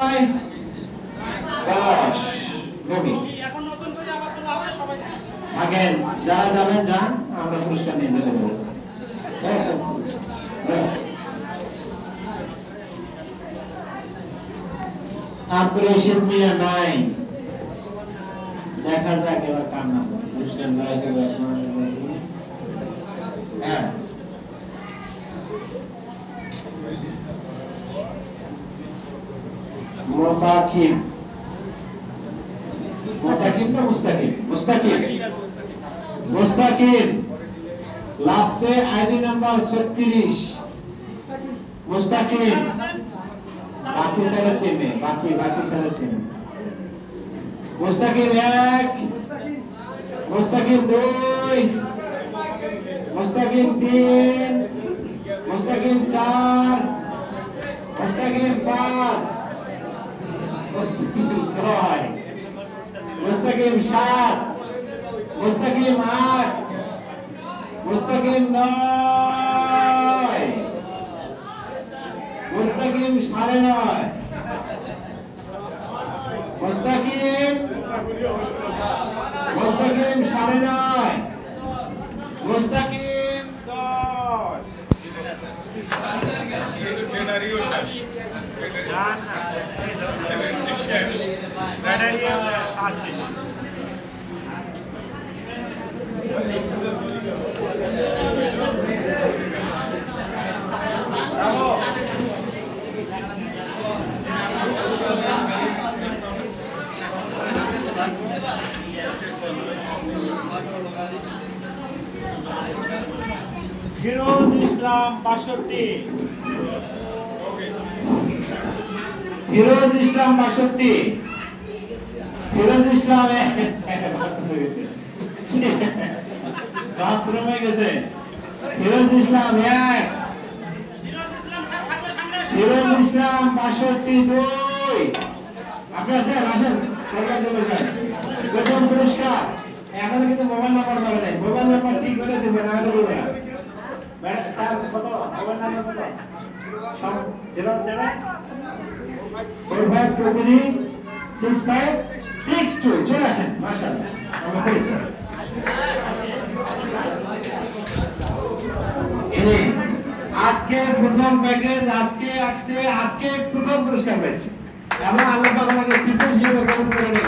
9 10 রবি থাকেন, যারা যাবেন যান, আমরা পুরস্কার নিয়ে যেতে দেবো। আব্দুল রশিদ মিয়া 9, দেখা যাক এবার কার নাম। বিসমিল্লাহির রহমানির রহিম। হ্যাঁ, মুস্তাকিম। মুস্তাকিম না মুস্তাকিম? মুস্তাকিম। মুস্তাকিম লাস্টে আইডি নাম্বার 36। মুস্তাকিম বাকি সারা টিমে, বাকি সারা টিমে। মুস্তাকিম 1, মুস্তাকিম 2, মুস্তাকিম 3, মুস্তাকিম 4, মুস্তাকিম 5, মুস্তাকিম 6, মুস্তাকিম 7, মুস্তাকিম 8, মুস্তাকিম 9, মুস্তাকিম 9:30, মুস্তাকিম 9:30, মুস্তাকিম 10। ফিরোজ ইসলাম 62, ফিরোজ ইসলাম 62, ফিরোজ ইসলাম বাথরুমে গেছে। ফিরোজ ইসলাম 1, ফিরোজ ইসলাম 62 2। আপনি আছেন? আসেন, প্রথম পুরস্কার। এখন কিন্তু মোবাইল নাম্বার পাবেন না, মোবাইল নাম্বার ঠিক করে দেবেন, আগে বলবেন না। স্যার কত মোবাইল নাম্বার কত? 07 4523 6562। চলে আসেন, মাশাআল্লাহ। আজকে প্রথম প্যাকেজ, আজকে প্রথম পুরস্কার পেয়েছে এবং আল্লাহ পাক আমাকে সিপিএস হিসেবে কবুল করে নিয়েছে।